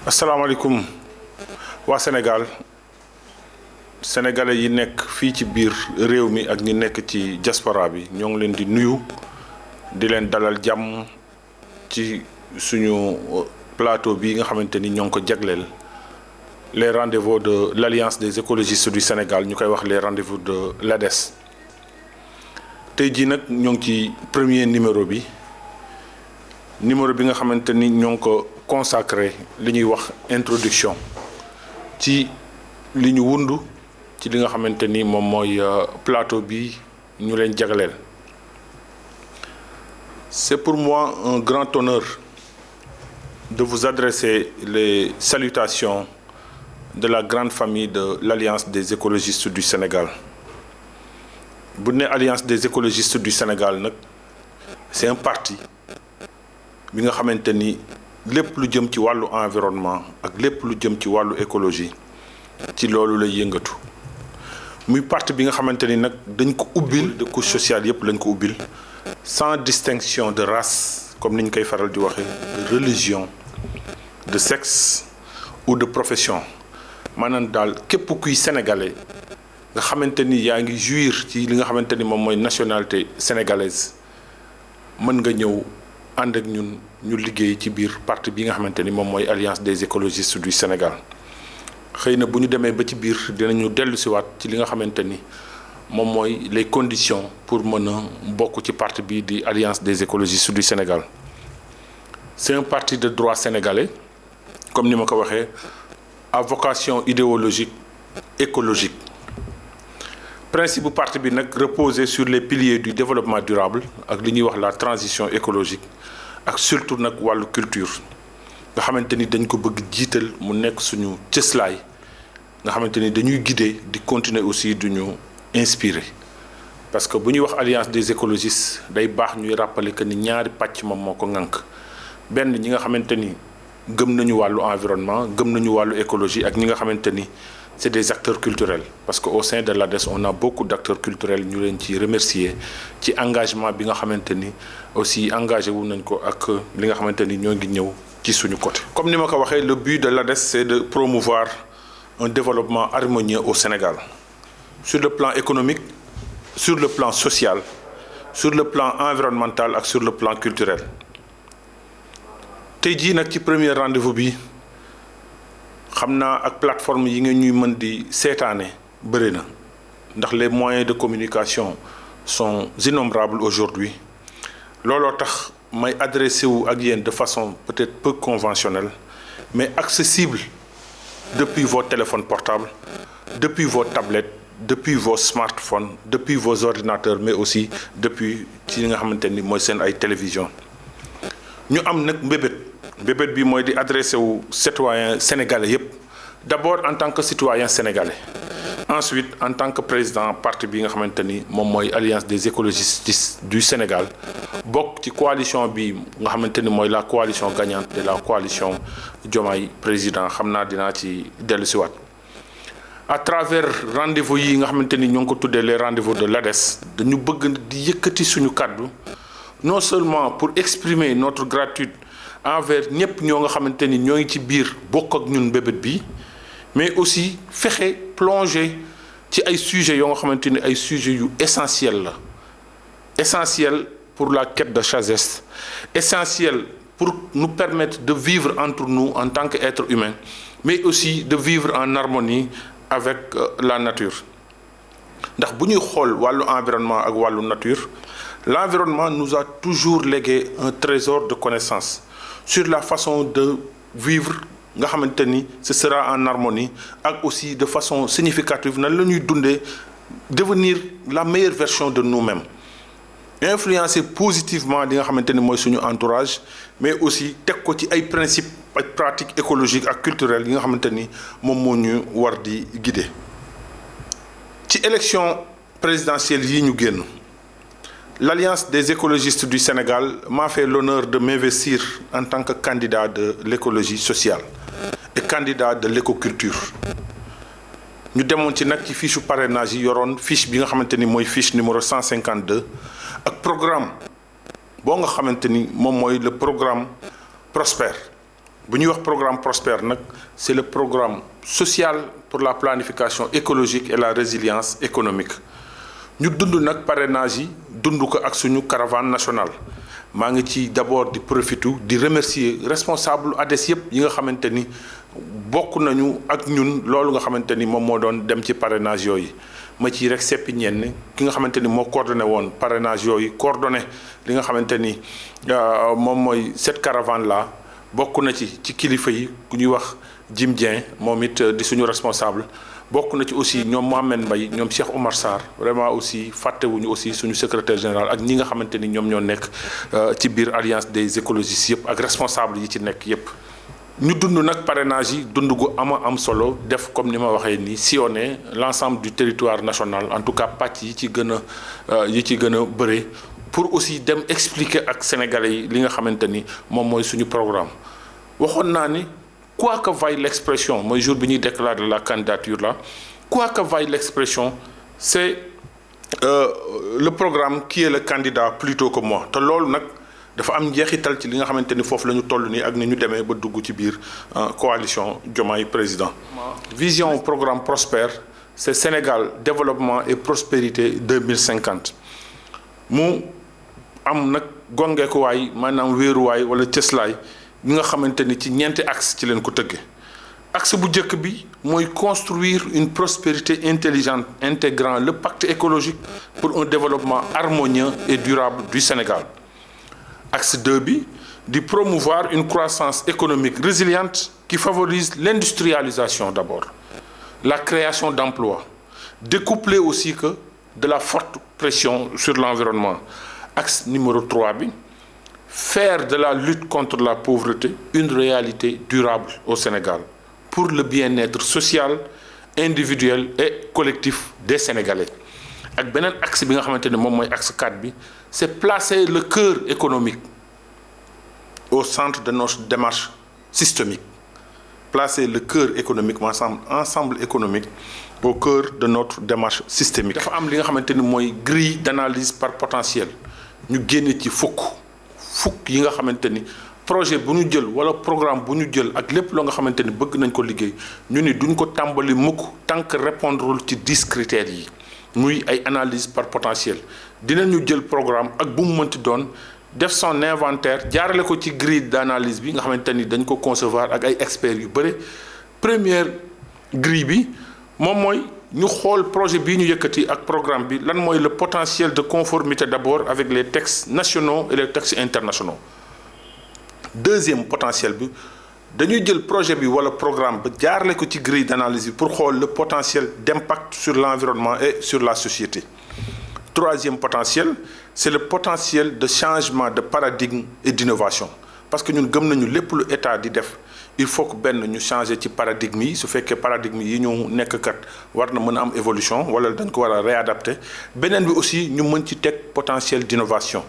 asalaamaaleykum waa Sénégal sénégalais yi nekk fii ci biir réew mi ak ñi nekk ci diaspora bi ñoo ngi leen di nuyu di leen dalal jàmm ci suñu plateau bi nga xamante ni ñoo ngi ko jagleel les rendez-vous de l'Alliance des écologistes du Sénégal ñu koy wax les rendez-vous de l'ADES. tey jii nag ñoo ngi ci premier numéro bi nga xamante ni ñoo ngi ko consacré li ñuy wax introduction ci li ñu wundu ci li nga xamante ni moom mooy plateau bi ñu leen jagleel. C'est pour moi un grand honneur de vous adresser les salutations de la grande famille de l'Alliance des écologistes du Sénégal. Bu ne Alliance des écologistes du Sénégal nag c'est un parti bi nga xamante ni lépp lu jëm ci wàllu environnement ak lépp lu jëm ci wàllu écologie ci loolu lay yëngatu muy parti bi nga xamante ni nag dañ ko ubbil de couche sociale yépp lañ ko ubbil sans distinction de race comme ni ñu koy faral di waxee de religion de sexe ou de profession maanaam daal képp kuy sénégalais nga xamante ni yaa ngi jouir ci li nga xamante ni moom mooy nationalité sénégalaise mën nga ñëw ànd ak ñun ñu liggéey ci biir parti bi nga xamante ni moom mooy Alliance des écologistes du Sénégal. xëy na bu ñu demee ba ci biir dinañu dellu siwaat ci li nga xamante ni moom mooy les conditions pour mën a bokk ci parti bi di Alliance des écologistes du Sénégal. C'est un parti de droit sénégalais comme ni ma ko waxee à vocation idéologique écologique. Principe bu parti bi nag reposer sur les piliers du développement durable ak li ñuy wax la transition écologique ak surtout nag wàllu culture nga xamante ni dañ ko bëgg jiital mu nekk suñu cëslaay nga xamante ni dañuy guider di continuer aussi du ñu inspirer parce que bu ñuy wax Alliance des écologistes day baax ñuy rappeler que ni ñaari pàcc moom moo ko ŋànk benn ñi nga xamante ni gëm nañu wàllu environnement gëm nañu wàllu écologie ak ñi nga xamante ni c'est des acteurs culturels parce que au sein de l'ADES on a beaucoup d'acteurs culturels ñu leen ci remercier ci engagement bi nga xamante ni aussi engagé wu nañ ko ak li nga xamante ni ñoo ngi ñëw ci suñu côté. Comme ni ma ko waxee le but de l'ADES c'est de promouvoir un développement harmonieux au Sénégal sur le plan économique sur le plan social sur le plan environnemental ak sur le plan culturel. Tey jii nag ci premier rendez-vous bi xam naa ak plateforme yi nga ñuy mën di seetaane bëri na ndax les moyens de communication sont innombrables aujourd'hui looloo tax may adressé wu ak yéen de façon peut-être peu conventionnelle mais accessible depuis vos téléphones portables depuis vos tablettes depuis vos smartphones depuis vos ordinateurs mais aussi depuis ci li nga xamante ni mooy seen ay télévision ñu am nag mbébét bi mooy di adressé wu citoyen sénégalais yépp d'abord en tant que citoyen sénégalais ensuite en tant que président parti bi nga xamante ni moom mooy Alliance des écologistes du Sénégal bokk ci coalition bi nga xamante ni mooy la coalition gagnante de la coalition Diomaye président xam naa dinaa ci dellu siwaat à travers rendez-vous yi nga xamante ni ñoo ngi ko tuddee les rendez-vous de l'ADES dañu bëgg di yëkkati suñu kàddu non seulement pour exprimer notre gratitude envers ñëpp ñoo nga xamante ni ñoo ngi ci biir bokk ak ñun mbébét bi mais aussi fexe plonger ci ay sujets yoo nga xamante ni ay sujets yu essentiels la essentiels pour la quête de sagesse essentiels pour nous permettre de vivre entre nous en tant qu'êtres humains mais aussi de vivre en harmonie avec la nature ndax bu ñuy xool wàllu environnement ak wàllu nature l'environnement nous a toujours légué un trésor de connaissances sur la façon de vivre nga xamante ni ce sera en harmonie ak aussi de façon significative nan la ñuy dundee devenir la meilleure version de nous-mêmes influencer positivement li nga xamante ni mooy suñu entourage mais aussi teg ko ci ay principes ak pratiques écologiques ak culturelles yi nga xamante ni moom moo ñu war di guider. ci élection présidentielle yi ñu génn l'Alliance des écologistes du Sénégal m'a fait l'honneur de m'investir en tant que candidat de l'écologie sociale et candidat de l'écoculture ñu demoon ci nag ci fiche parrainage yi yoroon fiche bi nga xamante ni mooy fiche numéro 152 ak programme boo nga xamante ni moom mooy le programme Prosper. bu ñuy wax programme Prosper nag c'est le programme social pour la planification écologique et la résilience économique ñu dund nag parrainage yi dund ko ak suñu caravane nationale. maa ngi ci d'abord di profiter di remercier responsable ADES yëpp yi nga xamante ni bokk nañu ak ñun loolu nga xamante ni moom moo doon dem ci parrainage yooyu ma ci rek seppi ñenn ki nga xamante ni moo coordonné woon parrainage yooyu coordonné li nga xamante ni moom mooy cette caravane là bokk na ci kilifa yi ku ñuy wax Jim Dieng moom it di suñu responsable bokk na ci aussi ñoom Mohamed Mbaye ñoom Cheikh Oumar Sarr vraiment aussi fàttewuñu aussi suñu secrétaire général ak ñi nga xamante ni ñoom ñoo nekk ci biir alliance des écologistes yëpp ak responsable yi ci nekk yëpp. ñu dund nag parrainage yi dund gu am solo def comme ni ma waxee nii sillonner l'ensemble du territoire national en tout cas pàcc yi ci gën a bëre pour aussi dem expliquer ak sénégalais yi li nga xamante ni moom mooy suñu programme. waxoon naa ni quoi que vaille l'expression mooy jour bi ñuy déclarer la candidature là quoi que vaille l'expression c'est le programme qui est le candidat plutôt que moi te loolu nag dafa am njeexital ci li nga xamante ni foofu la ñu toll nii ak ni ñu demee ba dugg ci biir coalition Diomaye président. vision programme Prosper c'est Sénégal développement et prospérité 2050 mu am nag gongeekuwaay maanaam wéeruwaay wala cëslaay bi nga xamante ni ci ñeenti axe ci leen ko tëgge axe bu njëkk bi mooy construire une prospérité intelligente intégrant le pacte écologique pour un développement harmonieux et durable du Sénégal. Axe 2 bi di promouvoir une croissance économique résiliente qui favorise l'industrialisation d'abord, la création d'emplois, découplée aussi que de la forte pression sur l'environnement. Axe numéro 3 bi faire de la lutte contre la pauvreté une réalité durable au Sénégal pour le bien-être social, individuel et collectif des Sénégalais. ak beneen axe bi nga xamante ne moom mooy axe 4 bi c'est placer le cœur économique au centre de notre démarche systémique. Placer le cœur économique ensemble économique au cœur de notre démarche systémique. dafa am li nga xamante ni mooy grille d'analyse par potentiel ñu génne ci fukk yi nga xamante ni projet bu ñu jël wala programme bu ñu jël ak lépp loo nga xamante ni bëgg nañ ko liggéey ñu ni duñ ko tàmbali mukk tant que répondrewul ci 10 critères yi muy ay analyse par potentiel dinañu jël programme ak bu mu mënti doon def son inventaire jaarale ko ci grille d'analyse bi nga xamante ni dañ ko concevoir ak ay experts yu bëri première grille bi moom mooy ñu xool projet bii ñu yëkkati ak programme bi lan mooy le potentiel de conformité d'abord avec les textes nationaux et les textes internationaux. Deuxième potentiel bi dañuy jël projet bi wala programme ba jaarale ko ci grille d'analyse bi pour xool le potentiel d'impact sur l'environnement et sur la société. Troisième potentiel c'est le potentiel de changement de paradigme et d'innovation parce que ñun gëm nañu lépp lu état di def il faut que benn ñu changer ci paradigme yi su fekkee paradigme yi ñu nekk kat war na mën a am évolution wala dañ ko war a réadapter beneen bi aussi ñu mën ci teg potentiel d'innovation.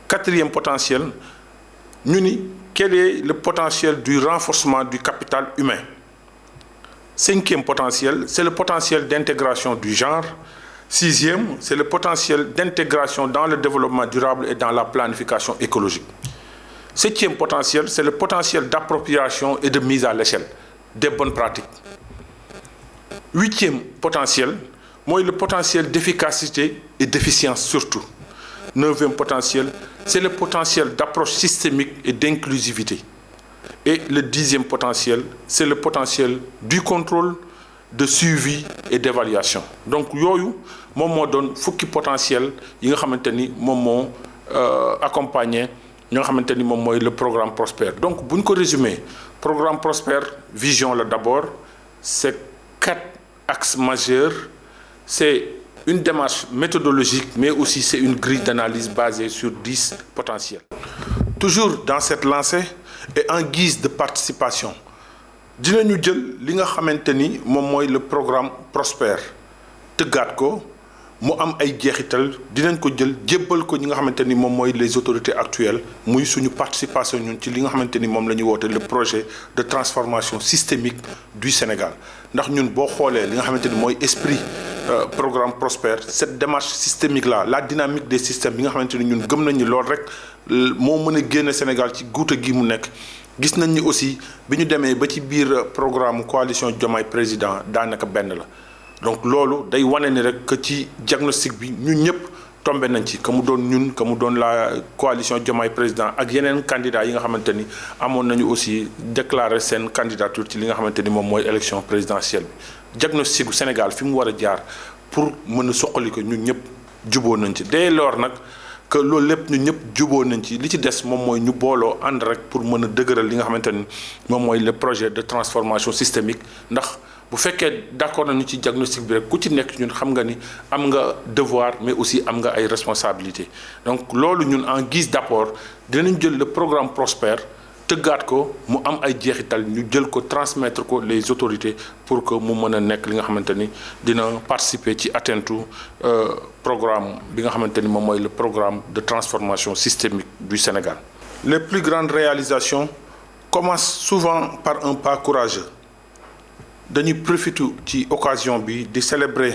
Quatrième potentiel ñu ni quel est le potentiel du renforcement du capital humain. Cinquième potentiel c'est le potentiel d'intégration du genre. Sixième c'est le potentiel d'intégration dans le développement durable et dans la planification écologique. Septième potentiel c'est le potentiel d'appropriation et de mise à l'échelle des bonnes pratiques. Huitième potentiel mooy le potentiel d'efficacité et d'efficience surtout. Neuvième potentiel c'est le potentiel d'approche systémique et d'inclusivité. Et le dixième potentiel c'est le potentiel du contrôle, de suivi et d'évaluation. Donc yooyu moom moo doon fukki potentiel yi nga xamante ni moom moo accompagner ñi nga xamante ni moom mooy le programme Prosper. Donc bu ñu ko résumer programme Prosper vision la d'abord c'est 4 axes majeurs, c'est une démarche méthodologique mais aussi c'est une grille d'analyse basée sur 10 potentiels. Toujours dans cette lancée et en guise de participation dinañu jël li nga xamante ni moom mooy le programme Prosper tëggaat ko mu am ay jeexital dinañ ko jël jébbal ko ñi nga xamante ni moom mooy les autorités actuelles muy suñu participation ñun ci li nga xamante ni moom la ñuy woote le projet de transformation systémique du Sénégal ndax ñun boo xoolee li nga xamante ni mooy esprit programme Prospère cette démarche systémique là la dynamique des systèmes bi nga xamante ni ñun gëm nañ ni loolu rek moo mën a génne Sénégal ci guute gi mu nekk gis nañ ni aussi bi ñu demee ba ci biir programme coalition Diomaye président daanaka benn la donc loolu day wane ni rek que ci diagnostic bi ñun ñëpp tombé nañ ci que mu doon ñun que mu doon la coalition Diomaye président ak yeneen candidats yi nga xamante ni amoon nañu aussi déclarer seen candidature ci li nga xamante ni moom mooy élection présidentielle bi diagnostic bu Sénégal fi mu war a jaar pour mën a soqali ko ñun ñëpp juboo nañ ci dès lors nag que loolu lépp ñun ñëpp juboo nañ ci li ci des moom mooy ñu booloo ànd rek pour mën a dëgëral li nga xamante ni moom mooy le projet de transformation systémique ndax bu fekkee d'accord nañu ci diagnostic bi rek ku ci nekk ñun xam nga ni am nga devoir mais aussi am nga ay responsabilités donc loolu ñun en guise d'apport dinañ jël le programme Prospère tëggaat ko mu am ay jeexital ñu jël ko transmettre ko les autorités pour que mu mën a nekk li nga xamante ni dina participer ci atteinte programme bi nga xamante ni moom mooy le programme de transformation systémique du Sénégal. Les plus grandes réalisations commencent souvent par un pas courageux. dañuy profiter ci occasion bi di célébrer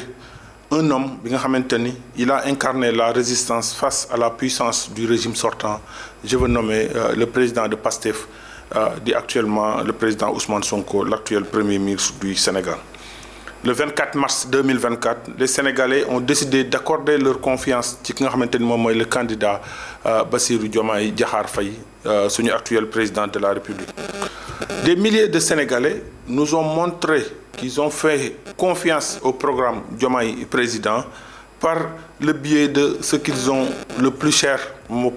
un homme bi nga xamante ni il a incarné la résistance face à la puissance du régime sortant je veux nommer le président de PASTEF di actuellement le président Ousmane Sonko l'actuel premier ministre du Sénégal. Le 24 mars 2024 les Sénégalais ont décidé d'accorder leur confiance ci ki nga xamante ni moom mooy le candidat Bassirou Diomaye Diakhar Faye suñu actuel président de la République. Des milliers de Sénégalais nous ont montré qu'ils ont fait confiance au programme Diomaye Président par le biais de ce qu'ils ont le plus cher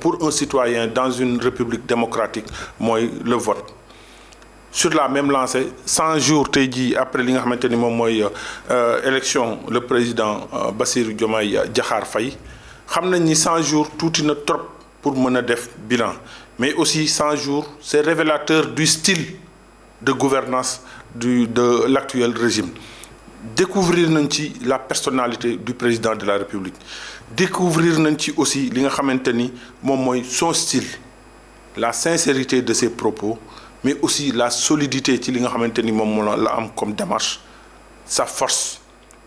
pour un citoyen dans une république démocratique, mooy le vote. Sur la même lancée 100 jours tey jii après li nga xamante ni moom mooy élection le président Bassirou Diomaye Diakhar Faye xam nañ ni 100 jours tuuti na trop pour mën a def bilan mais aussi 100 jours c'est révélateur du style de gouvernance de l'actuel régime. Découvrir nañ ci la personnalité du président de la République découvrir nañ ci aussi li nga xamante ni moom mooy son style la sincérité de ses propos mais aussi la solidité ci li nga xamante ni moom la am comme démarche sa force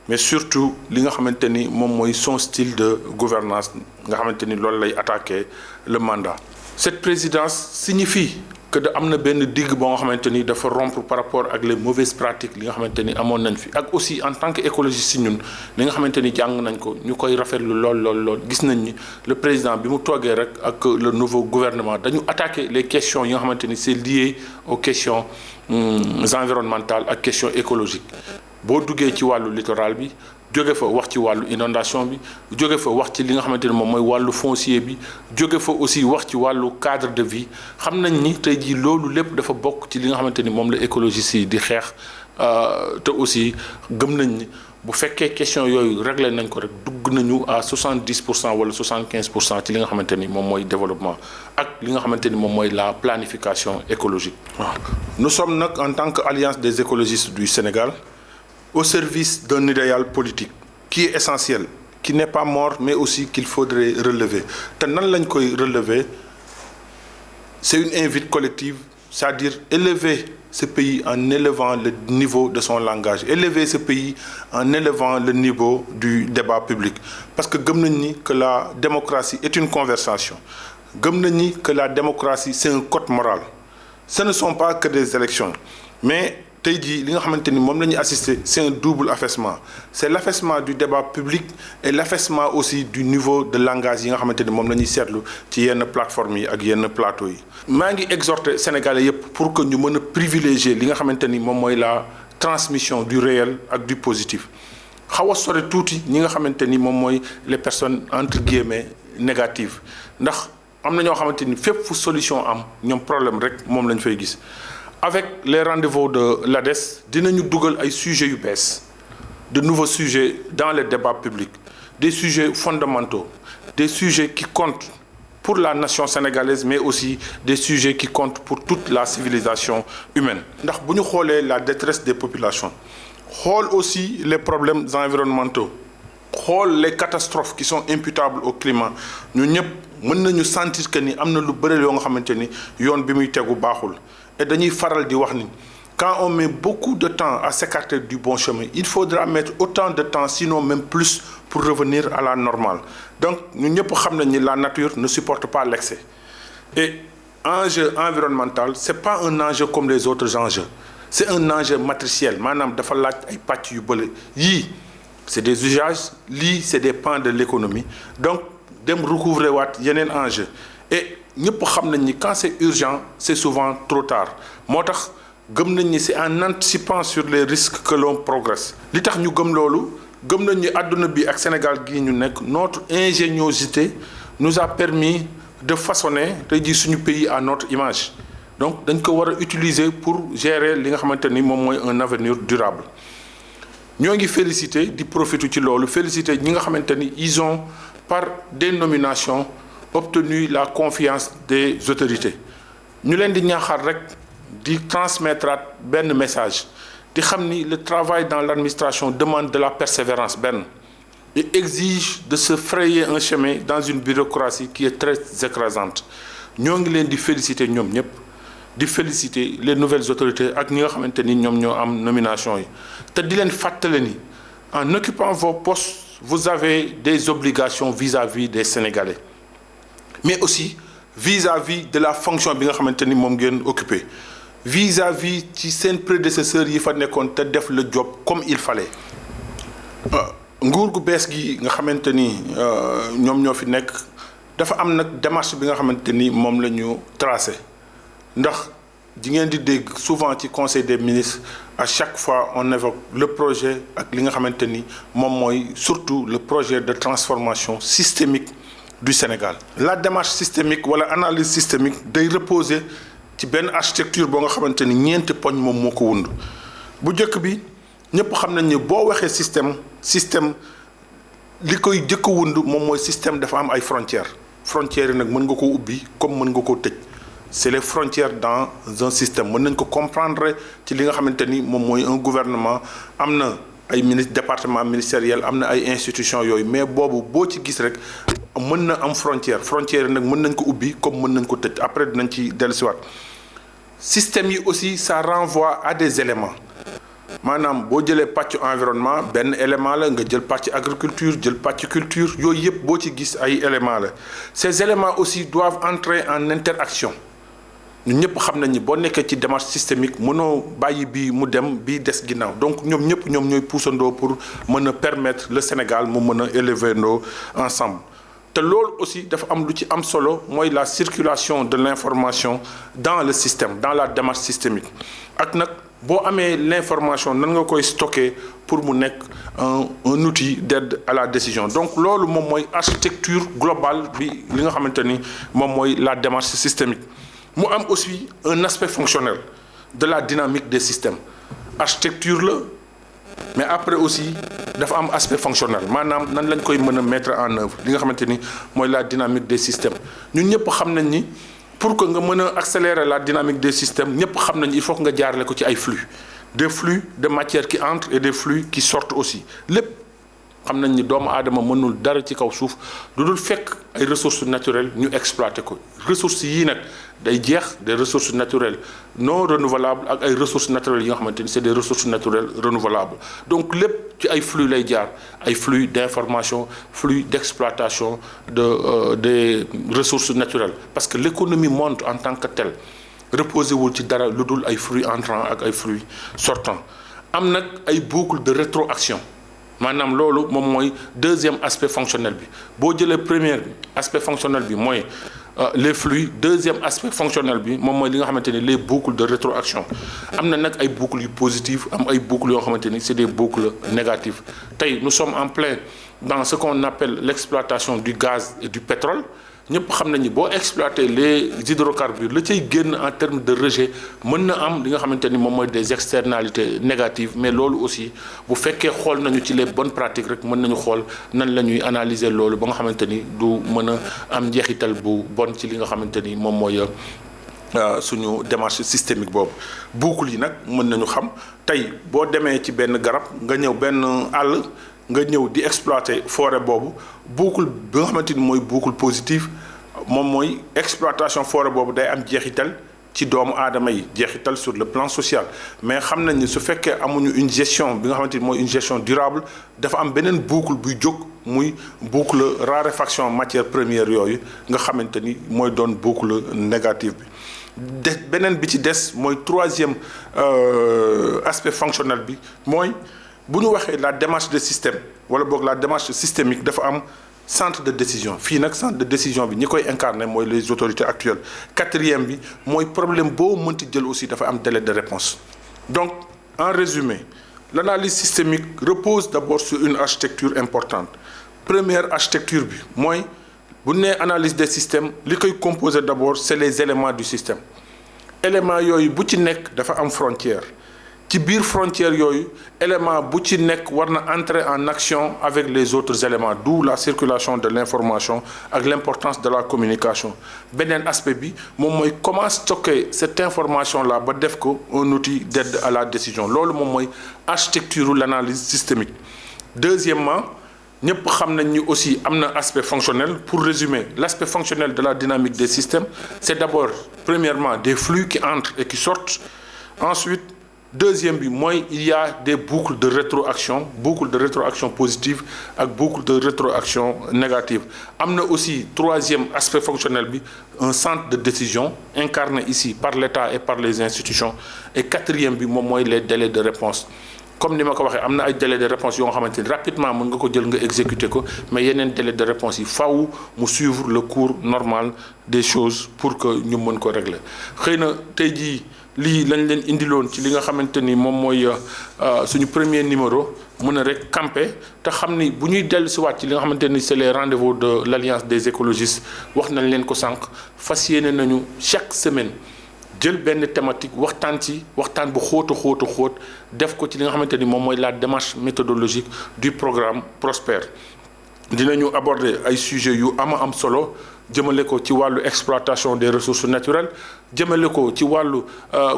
mais surtout li nga xamante ni moom mooy son style de gouvernance nga xamante ni loolu lay attaquer le mandat. Cette présidence signifie que da am na benn digg boo nga xamante ni dafa rompre par rapport ak les mauvaises pratiques li nga xamante ni amoon nañ fi ak aussi en tant que écologiste si ñun li nga xamante ni jàng nañ ko ñu koy rafetlu lool gis nañ ni le président bi mu toogee rek ak le nouveau gouvernement dañu attaquer les questions yi nga xamante ni c'est lié aux questions environnementales ak questions écologiques boo duggee ci wàllu littoral bi jóge fa wax ci wàllu inondation bi jóge fa wax ci li nga xamante ni moom mooy wàllu foncier bi jóge fa aussi wax ci wàllu cadre de vie xam nañ ni tey jii loolu lépp dafa bokk ci li nga xamante ni moom la écologiste yi di xeex te aussi gëm nañ ni bu fekkee question yooyu réglé nañ ko rek dugg nañu à 70% wala 75% ci li nga xamante ni moom mooy développement ak li nga xamante ni moom mooy la planification écologique. waaw nous sommes nag en tant que alliance des écologistes du Sénégal au service d'un idéal politique qui est essentiel qui n'est pas mort mais aussi qu'il faudrait relever te nan lañ koy relever c'est une invite collective c'est-à-dire élever ce pays en élevant le niveau de son langage élever ce pays en élevant le niveau du débat public parce que gëm nañ ni que la démocratie est une conversation gëm nañ ni que la démocratie c'est un code moral ce ne sont pas que des élections mais tey jii li nga xamante ni moom la ñuy assister c'est un double affaissement c'est l'affaissement du débat public et l'affaissement aussi du niveau de langage yi nga xamante ni moom la ñuy seetlu ci yenn plateformes yi ak yenn plateaux yi. maa ngi exhorter Sénégalais yépp pour que ñu mën a privilégier li nga xamante ni moom mooy la transmission du réel ak du positif xaw a sore tuuti ñi nga xamante ni moom mooy les personnes entre guillemets négatives ndax am na ñoo xamante ni fépp fu solution am ñoom problème rek moom lañ fay gis. Avec les rendez-vous de l'ADES dinañu dugal ay sujets yu bees de nouveaux sujets dans les débats publics des sujets fondamentaux des sujets qui comptent pour la nation sénégalaise mais aussi des sujets qui comptent pour toute la civilisation humaine ndax bu ñu xoolee la détresse des populations xool aussi les problèmes environnementaux xool les catastrophes qui sont imputables au climat ñu ñëpp mën nañu sentir que ni am na lu bëri yoo nga xamante ni yoon bi muy tegu baaxul et dañuy faral di wax ni quand on met beaucoup de temps à s'écarter du bon chemin il faudra mettre autant de temps sinon même plus pour revenir à la normale donc ñu ñëpp xam nañ ni la nature ne supporte pas l'excès et enjeu environnemental c'est pas un enjeu comme les autres enjeux c'est un enjeu matriciel maanaam dafa laaj ay pàcc yu bële yii c'est des usages lii c'est des pans de l'économie donc dem recouvrer waat yeneen enjeu et ñëpp xam nañ ni quand c'est urgent c'est souvent trop tard moo tax gëm nañ ni c'est en anticipant sur les risques que l'on progresse li tax ñu gëm loolu gëm nañ ni àdduna bi ak Sénégal gii ñu nekk notre ingéniosité nous a permis de façonner tey jii suñu pays à notre image donc dañ ko war a utiliser pour gérer li nga xamante ni moom mooy un avenir durable ñoo ngi féliciter di profiter ci loolu féliciter ñi nga xamante ni ils ont par des nominations obtenu la confiance des autorités ñu leen di ñaaxaat rek di transmettre benn message di xam ni le travail dans l'administration demande de la persévérance benn et exige de se frayer un chemin dans une bureaucratie qui est très écrasante ñoo ngi leen di féliciter ñoom ñëpp di féliciter les nouvelles autorités ak ñi nga xamante ni ñoom ñoo am nomination yi te di leen fàttale ni en occupant vos postes vous avez des obligations vis-à-vis des Sénégalais mais aussi vis-à-vis de la fonction bi nga xamante ni moom ngeen occupé vis-à-vis ci seen prédécesseurs yi fa nekkoon te def le job comme il fallait nguur gu bees gi nga xamante ni ñoom ñoo fi nekk dafa am nag démarche bi nga xamante ni moom la ñu tracé ndax di ngeen di dégg souvent ci conseil des ministres à chaque fois on évoque le projet ak li nga xamante ni moom mooy surtout le projet de transformation systémique du Sénégal. La démarche systémique wala analyse systémique day reposer ci benn architecture boo nga xamante ni ñeenti poñ moom moo ko wund bu njëkk bi ñëpp xam nañ ni boo waxee système li koy jëkk a wund moom mooy système dafa am ay frontières yi nag mën nga ko ubbi comme mën nga koo tëj c'est les frontières dans un système mën nañ ko comprendre ci li nga xamante ni moom mooy un gouvernement am na ay département ministériel am na ay institutions yooyu mais boobu boo ci gis rek mën na am frontière yi nag mën nañ ko ubbi comme mën nañ ko tëj après dinañ ci dellusiwaat système yi aussi ça renvoie à des éléments maanaam boo jëlee pàcc environnement benn élément la nga jël pàcc agriculture jël pàcc culture yooyu yëpp boo ci gis ay éléments la ces éléments aussi doivent entrer en interaction ñun ñëpp xam nañ ni boo nekkee ci démarche systémique mënoo bàyyi bii mu dem bii des ginnaaw donc ñoom ñooy poussandoo pour mën a permettre le Sénégal mu mën a élever ndoo ensemble te loolu aussi dafa am lu ci am solo mooy la circulation de l'information dans le système dans la démarche systémique ak nag boo amee l'information nan nga koy stocker pour mu nekk un outil d'aide à la décision donc loolu moom mooy architecture globale bi li nga xamante ni moom mooy la démarche systémique mu am aussi un aspect fonctionnel de la dynamique des systèmes architecture la mais après aussi dafa am aspect fonctionnel maanaam nan lañ koy mën a mettre en œuvre li nga xamante ni mooy la dynamique des systèmes ñun ñëpp xam nañ ni pour que nga mën a accélérer la dynamique des systèmes ñëpp xam nañ il faut que nga jaarale ko ci ay flux des flux de matière qui entrent et des flux qui sortent aussi lépp xam nañ ni doomu aadama mënul dara ci kaw suuf lu dul fekk ay ressources naturelles ñu exploiter ko ressources yii nag day jeex des ressources naturelles non renouvelables ak ay ressources naturelles yi nga xamante ni c'est des ressources naturelles renouvelables donc lépp ci ay flux lay jaar ay flux d'information flux d'exploitation des ressources naturelles parce que l'économie monde en tant que telle reposé wul ci dara lu dul ay flux entrants ak ay flux sortants am nag ay boucles de rétroaction maanaam loolu moom mooy deuxième aspect fonctionnel bi boo jëlee premier aspect fonctionnel bi mooy les flux deuxième aspect fonctionnel bi moom mooy li nga xamante ni les boucles de rétroaction am na nag ay boucles yu positives am ay boucles yoo xamante ni c'est des boucles négatives tey nous sommes en plein dans ce qu'on appelle l'exploitation du gaz et du pétrole ñëpp xam nañu boo exploiter les hydrocarbures la cay génn en termes de rejet mën na am li nga xamante ni moom mooy des externalités négatives mais loolu aussi bu fekkee xool nañu ci les bonnes pratiques rek mën nañu xool nan la ñuy analyser loolu ba nga xamante ni du mën a am njeexital bu bon ci li nga xamante ni moom mooy suñu démarche systémique boobu boucle yi nag mën nañu xam tey boo demee ci benn garab nga ñëw benn àll nga ñëw di exploiter forêt boobu boucle bi nga xamante ni mooy boucle positive moom mooy exploitation forêt boobu day am jeexital ci doomu aadama yi jeexital sur le plan social mais xam nañ ni su fekkee amuñu une gestion bi nga xamante ni mooy une gestion durable dafa am beneen boucle buy jóg muy boucle raréfaction matière première yooyu nga xamante ni mooy doon boucle négative bi beneen bi ci des mooy troisième aspect fonctionnel bi mooy bu ñu waxee la démarche de système wala boog la démarche systémique dafa am centre de décision fii nag centre de décision bi ñi koy incarner mooy les autorités actuelles quatrième bi mooy problème boo mënti jël aussi dafa am délai de réponse donc en résumé l'analyse systémique repose d'abord sur une architecture importante première architecture bi mooy bu ñu nee analyse des systèmes li koy composer d'abord c'est les éléments du système éléments yooyu bu ci nekk dafa am frontière ci biir frontière yooyu élément bu ci nekk war na entrer en action avec les autres éléments d'où la circulation de l'information ak l'importance de la communication beneen aspect bi moom mooy comment stocker cette information là ba def ko un outil d'aide à la décision loolu moom mooy architecture l'analyse systémique deuxièmement ñëpp xam nañ ni aussi am na aspect fonctionnel pour résumer l'aspect fonctionnel de la dynamique des systèmes c'est d'abord premièrement des flux qui entrent et qui sortent ensuite deuxième bi mooy il y a des boucles de rétroaction positive ak boucle de rétroaction négative am na aussi troisième aspect fonctionnel bi un centre de décision incarné ici par l'État et par les institutions et quatrième bi moom mooy les délais de réponse comme ni ma ko waxee am na ay délais de réponse yoo nga xamante ni rapidement mën nga ko jël nga exécuter ko mais yeneen délais de réponse yi faaw mu suivre le cours normal des choses pour que ñu mën ko régler xëy na tey jii lii lañ leen indiloon ci li nga xamante ni moom mooy suñu premier numéro mën a rek camper te xam ni bu ñuy dellu si waat ci li nga xamante ni c'est les rendez-vous de l'Alliance des écologistes wax nañ leen ko sànq fas yéene nañu chaque semaine jël benn thématique waxtaan bu xóot def ko ci li nga xamante ni moom mooy la démarche méthodologique du programme Prospère dinañu aborder ay sujets yu am solo jëmale ko ci wàllu exploitation des ressources naturelles jëmale ko ci wàllu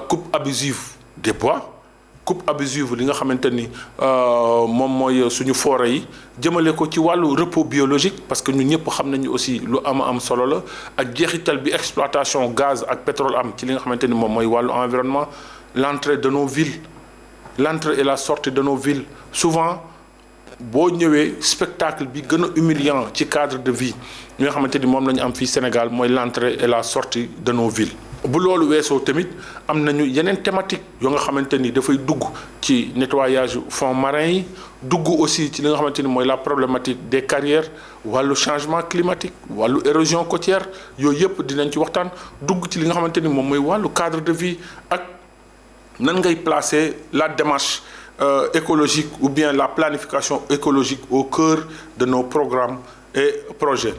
coupe abusive des bois coupe abusive li nga xamante ni moom mooy suñu forêt yi jëmale ko ci wàllu repos biologique parce que ñun ñëpp xam nañu aussi lu am solo la ak jeexital bi exploitation gaz ak pétrole am ci li nga xamante ni moom mooy wàllu environnement l'entrée de nos villes l'entrée et la sortie de nos villes souvent boo ñëwee spectacle bi gën a humiliant ci cadre de vie ñi nga xamante ni moom la ñu am fii Sénégal mooy l'entrée et la sortie de nos villes bu loolu weesoo tamit am nañu yeneen thématique yoo nga xamante ni dafay dugg ci nettoyage fonds marins yi dugg aussi ci li nga xamante ni mooy la problématique des carrières wàllu changement climatique wàllu érosion côtière yooyu yëpp dinañ ci waxtaan dugg ci li nga xamante ni moom mooy wàllu cadre de vie ak nan ngay placer la démarche écologique ou bien la planification écologique au cœur de nos programmes et projets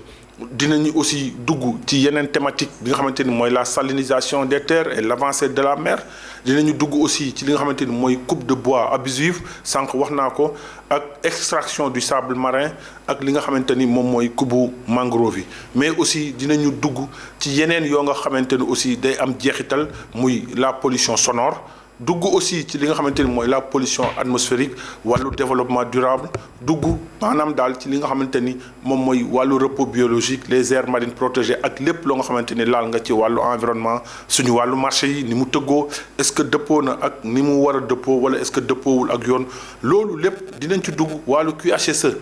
dinañu aussi dugg ci yeneen thématique bi nga xamante ni mooy la salinisation des terres et l'avancée de la mer dinañu dugg aussi ci li nga xamante ni mooy coupe de bois abusive sànq wax naa ko ak extraction du sable marin ak li nga xamante ni moom mooy kubu mangrove yi mais aussi dinañu dugg ci yeneen yoo nga xamante ni aussi day am jeexital muy la pollution sonore dugg aussi ci li nga xamante ni mooy la pollution atmosphérique wàllu développement durable dugg maanaam daal ci li nga xamante ni moom mooy wàllu repos biologique les aires marines protégées ak lépp loo nga xamante ni laal nga ci wàllu environnement suñu wàllu marché yi ni mu tëggoo est-ce que dëppoo na ak ni mu war a dëppoo wala est-ce que dëppoowul ak yoon loolu lépp dinañ ci dugg wàllu QHSE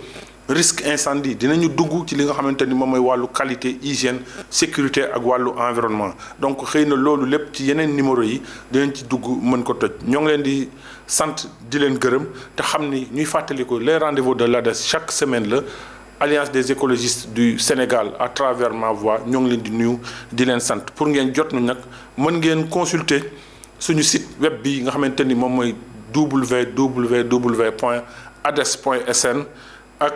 risque incendie dinañu dugg ci li nga xamante ni moom mooy wàllu qualité hygiène sécurité ak wàllu environnement donc xëy na loolu lépp ci yeneen numéro yi dinañ ci dugg mën ko toj ñoo ngi leen di sant di leen gërëm te xam ni ñuy fàttaliku les rendez-vous de l'ADES chaque semaine la Alliance des écologistes du Sénégal à travers ma voix ñoo ngi leen di nuyu di leen sant pour ngeen jot nu nag mën ngeen consulter suñu site web bi nga xamante ni moom mooy www.ades.sn ak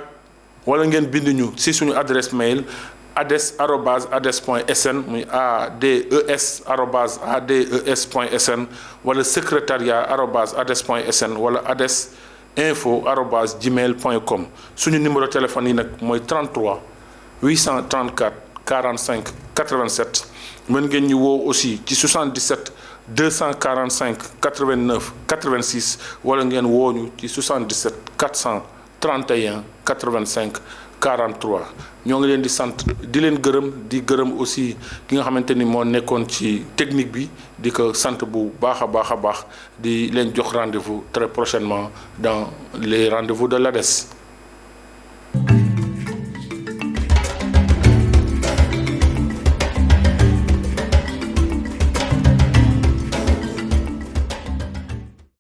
wala ngeen bind ñu ci suñu adresse mail ades@ades.sn muy ades@ades.sn wala secrétariat@ades.sn wala adesinfo@gmail.com suñu numéro téléphone yi nag mooy 33 834 45 87 mën ngeen ñu woo aussi ci 77 245 89 86 wala ngeen woo ñu ci 77 400 31 85 43 ñoo ngi leen di sant di leen gërëm di gërëm aussi ki nga xamante ni moo nekkoon ci technique bi di ko sant bu baax a baax di leen jox rendez-vous très prochainement dans les rendez-vous de l'ADES.